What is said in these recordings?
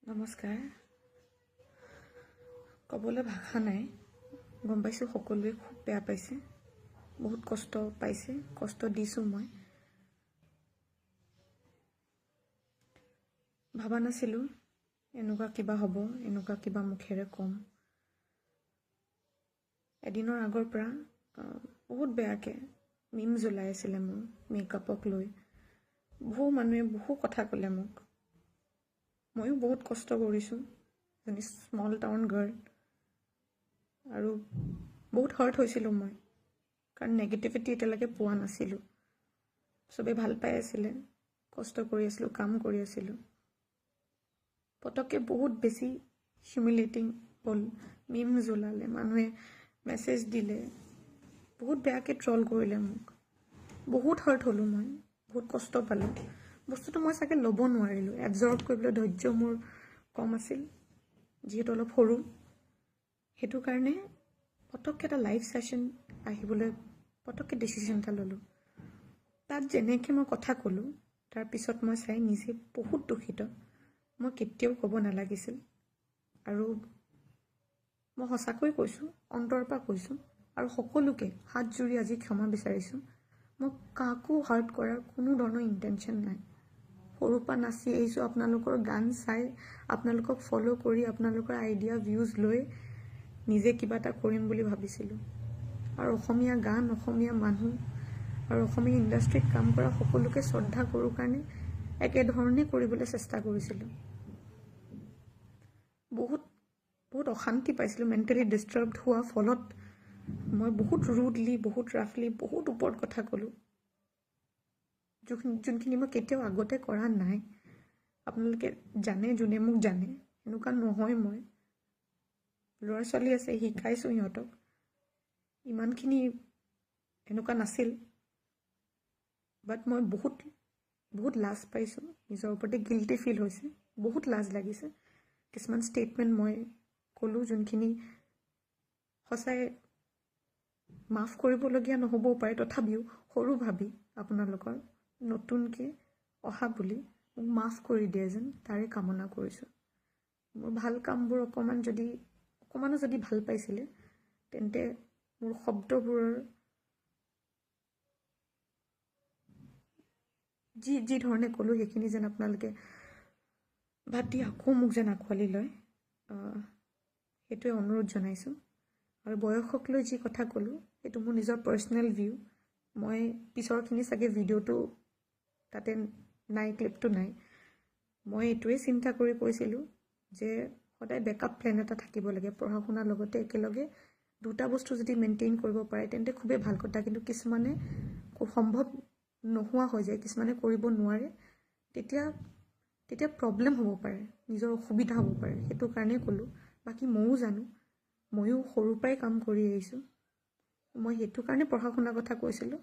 নমস্কাৰ। ক'বলৈ ভাষা নাই। গম পাইছোঁ সকলোৱে খুব বেয়া পাইছে, বহুত কষ্ট পাইছে, কষ্ট দিছোঁ মই। ভাবা নাছিলোঁ এনেকুৱা কিবা হ'ব, এনেকুৱা কিবা মুখেৰে ক'ম। এদিনৰ আগৰ পৰা বহুত বেয়াকৈ মিম জ্বলাই আছিলে মোৰ মেকআপক লৈ। বহু মানুহে বহু কথা ক'লে মোক। ময়ো বহুত কষ্ট কৰিছোঁ, এজনী স্মল টাউন গাৰ্ল, আৰু বহুত হাৰ্ট হৈছিলোঁ মই, কাৰণ নেগেটিভিটি এতিয়ালৈকে পোৱা নাছিলোঁ। চবেই ভাল পাই আছিলে, কষ্ট কৰি আছিলোঁ, কাম কৰি আছিলোঁ। পটককৈ বহুত বেছি হিউমিলেটিং হ'ল। মিম জ্বলালে, মানুহে মেছেজ দিলে, বহুত বেয়াকৈ ট্ৰল কৰিলে মোক। বহুত হাৰ্ট হ'লোঁ মই, বহুত কষ্ট পালোঁ। বস্তুটো মই চাগে ল'ব নোৱাৰিলোঁ, এবজৰ্ব কৰিবলৈ ধৈৰ্য মোৰ কম আছিল, যিহেতু অলপ সৰু। সেইটো কাৰণে পটককৈ এটা লাইভ ছেশ্যন আহিবলৈ পটককৈ ডিচিশ্যন এটা ল'লোঁ। তাত যেনেকৈ মই কথা ক'লোঁ, তাৰপিছত মই চাই নিজে বহুত দুখিত। মই কেতিয়াও ক'ব নালাগিছিল, আৰু মই সঁচাকৈ কৈছোঁ, অন্তৰৰ পৰা কৈছোঁ, আৰু সকলোকে হাত জোৰি আজি ক্ষমা বিচাৰিছোঁ। মই কাকো হাৰ্ট কৰাৰ কোনো ধৰণৰ ইণ্টেনশ্যন নাই। সৰুৰ পৰা নাচি আহিছোঁ, আপোনালোকৰ গান চাই, আপোনালোকক ফ'ল' কৰি, আপোনালোকৰ আইডিয়া ভিউজ লৈ নিজে কিবা এটা কৰিম বুলি ভাবিছিলোঁ। আৰু অসমীয়া গান, অসমীয়া মানুহ আৰু অসমীয়া ইণ্ডাষ্ট্ৰীত কাম কৰা সকলোকে শ্ৰদ্ধা কৰোঁ কাৰণে একেধৰণে কৰিবলৈ চেষ্টা কৰিছিলোঁ। বহুত অশান্তি পাইছিলোঁ, মেণ্টেলি ডিষ্টাৰ্বড হোৱাৰ ফলত মই বহুত ৰুডলি, বহুত ৰাফলি, বহুত ওপৰত কথা ক'লোঁ, যোনখিনি মই কেতিয়াও আগতে কৰা নাই। আপোনালোকে জানে, যোনে মোক জানে, এনেকুৱা নহয় মই। ল'ৰা ছোৱালী আছে, শিকাইছোঁ সিহঁতক। ইমানখিনি এনেকুৱা নাছিল, বাট মই বহুত লাজ পাইছোঁ, নিজৰ ওপৰতে গিল্টি ফিল হৈছে, বহুত লাজ লাগিছে। কিছুমান ষ্টেটমেণ্ট মই ক'লোঁ যোনখিনি সঁচাই মাফ কৰিবলগীয়া নহ'বও পাৰে, তথাপিও সৰু ভাবি আপোনালোকৰ নতুনকৈ অহা বুলি মোক মাফ কৰি দিয়ে যেন, তাৰে কামনা কৰিছোঁ। মোৰ ভাল কামবোৰ অকণমানো যদি ভাল পাইছিলে, তেন্তে মোৰ শব্দবোৰৰ যি ধৰণে ক'লোঁ, সেইখিনি যেন আপোনালোকে বাদ দি আকৌ মোক যেন আঁকোৱালি লয়, সেইটোৱে অনুৰোধ জনাইছোঁ। আৰু বয়সক লৈ যি কথা ক'লোঁ, সেইটো মোৰ নিজৰ পাৰ্চনেল ভিউ। মই পিছৰখিনি চাগে ভিডিঅ'টো তাতে নাই, ক্লিপটো নাই। মই এইটোৱে চিন্তা কৰি কৈছিলোঁ যে সদায় বেকআপ প্লেন এটা থাকিব লাগে। পঢ়া শুনাৰ লগতে একেলগে দুটা বস্তু যদি মেইনটেইন কৰিব পাৰে, তেন্তে খুবেই ভাল কথা। কিন্তু কিছুমানে সম্ভৱ নোহোৱা হৈ যায়, কিছুমানে কৰিব নোৱাৰে, তেতিয়া প্ৰব্লেম হ'ব পাৰে, নিজৰ অসুবিধা হ'ব পাৰে। সেইটো কাৰণেই ক'লোঁ। বাকী ময়ো জানো, ময়ো সৰুৰ পৰাই কাম কৰি আহিছোঁ। মই সেইটো কাৰণে পঢ়া শুনাৰ কথা কৈছিলোঁ,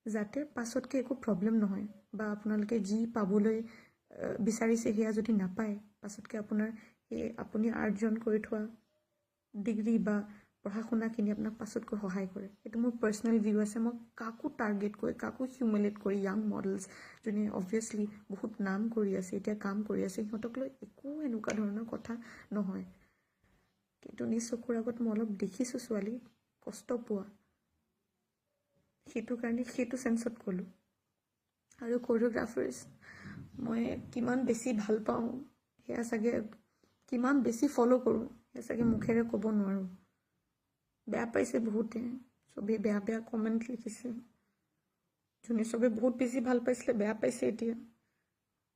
যাতে পাছতকৈ একো প্ৰব্লেম নহয়, বা আপোনালোকে যি পাবলৈ বিচাৰিছে সেয়া যদি নাপায়, পাছতকৈ আপোনাৰ সেই আপুনি আৰ্জন কৰি থোৱা ডিগ্ৰী বা পঢ়া শুনাখিনি আপোনাক পাছতকৈ সহায় কৰে। সেইটো মোৰ পাৰ্চনেল ভিউ আছে। মই কাকো টাৰ্গেট কৰি, কাকো হিউমিলেট কৰি, য়াং মডেলছ যোনে অবভিয়াছলি বহুত নাম কৰি আছে, এতিয়া কাম কৰি আছে, সিহঁতক লৈ একো এনেকুৱা ধৰণৰ কথা নহয়। কিন্তু নিজ চকুৰ আগত মই অলপ দেখিছোঁ ছোৱালী কষ্ট পোৱা, সেইটো কাৰণে সেইটো চেন্সত ক'লোঁ। আৰু কোৰিঅ'গ্ৰাফাৰ্ছ মই কিমান বেছি ভাল পাওঁ, সেয়া চাগে কিমান বেছি ফ'ল' কৰোঁ, সেয়া চাগে মুখেৰে ক'ব নোৱাৰোঁ। বেয়া পাইছে বহুতে, চবেই বেয়া কমেণ্ট লিখিছে। যোনে চবেই বহুত বেছি ভাল পাইছিলে, বেয়া পাইছে এতিয়া।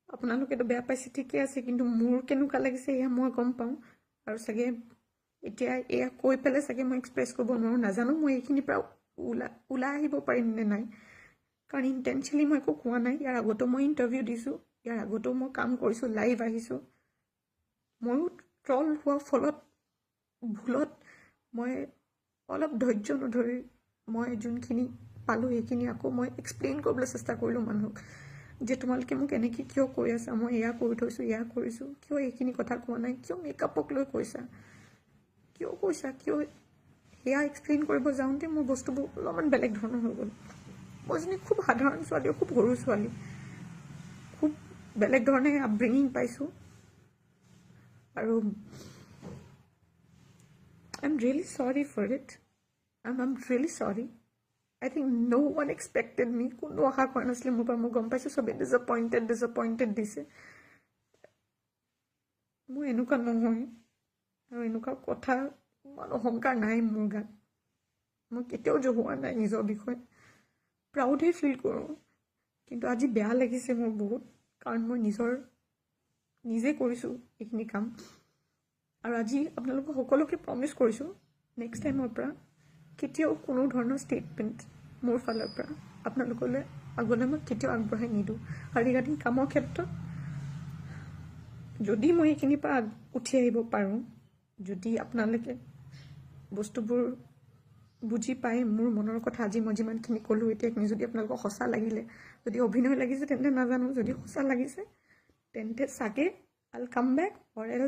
আপোনালোকেতো বেয়া পাইছে, ঠিকে আছে, কিন্তু মোৰ কেনেকুৱা লাগিছে এয়া মই গম পাওঁ। আৰু চাগে এতিয়া এয়া কৈ পেলাই চাগে মই এক্সপ্ৰেছ কৰিব নোৱাৰোঁ, নাজানো মই এইখিনিৰ পৰা ওলাই আহিব পাৰিম নে নাই, কাৰণ ইণ্টেনশ্যনেলি মই একো কোৱা নাই। ইয়াৰ আগতেও মই ইণ্টাৰভিউ দিছোঁ, ইয়াৰ আগতেও মই কাম কৰিছোঁ, লাইভ আহিছোঁ। ময়ো ট্ৰল হোৱাৰ ফলত, ভুলত মই অলপ ধৈৰ্য নধৰি মই যোনখিনি পালোঁ সেইখিনি আকৌ মই এক্সপ্লেইন কৰিবলৈ চেষ্টা কৰিলোঁ মানুহক, যে তোমালোকে মোক এনেকৈ কিয় কৈ আছা, মই এয়া কৰি থৈছোঁ, এয়া কৰিছোঁ, কিয় এইখিনি কথা কোৱা নাই, কিয় মেকআপক লৈ কৈছা, কিয় সেয়া এক্সপ্লেইন কৰিব যাওঁতে মোৰ বস্তুবোৰ অলপমান বেলেগ ধৰণৰ হৈ গ'ল। মই এজনী খুব সাধাৰণ ছোৱালী, খুব সৰু ছোৱালী, খুব বেলেগ ধৰণে আপব্ৰিঙিং পাইছোঁ। আৰু I'm really sorry for it. I'm really sorry. I think no one expected me. কোনো আশা কৰা নাছিলে মোৰ পৰা। মই গম পাইছোঁ চবেই ডিসএপইণ্টেড দিছে। মোৰ এনেকুৱা নহয় আৰু এনেকুৱা কথা ইমান অহংকাৰ নাই মোৰ গাত। মই কেতিয়াও জহোৱা নাই নিজৰ বিষয়ে। প্ৰাউডহে ফিল কৰোঁ। কিন্তু আজি বেয়া লাগিছে মোৰ বহুত, কাৰণ মই নিজে কৰিছোঁ এইখিনি কাম। আৰু আজি আপোনালোকক সকলোকে প্ৰমিছ কৰিছোঁ নেক্সট টাইমৰ পৰা কেতিয়াও কোনো ধৰণৰ ষ্টেটমেণ্ট মোৰ ফালৰ পৰা আপোনালোকলৈ আগলৈ মই কেতিয়াও আগবঢ়াই নিদিওঁ। আৰু ৰিগাৰ্ডিং কামৰ ক্ষেত্ৰত যদি মই এইখিনিৰ পৰা উঠি আহিব পাৰোঁ, যদি আপোনালোকে বস্তুবোৰ বুজি পাই মোৰ মনৰ কথা আজি মই যিমানখিনি ক'লোঁ এতিয়া যদি আপোনালোকক সঁচা লাগিলে, যদি অভিনয় লাগিছে তেন্তে নাজানো, যদি সঁচা লাগিছে তেন্তে চাগে I'll come back or else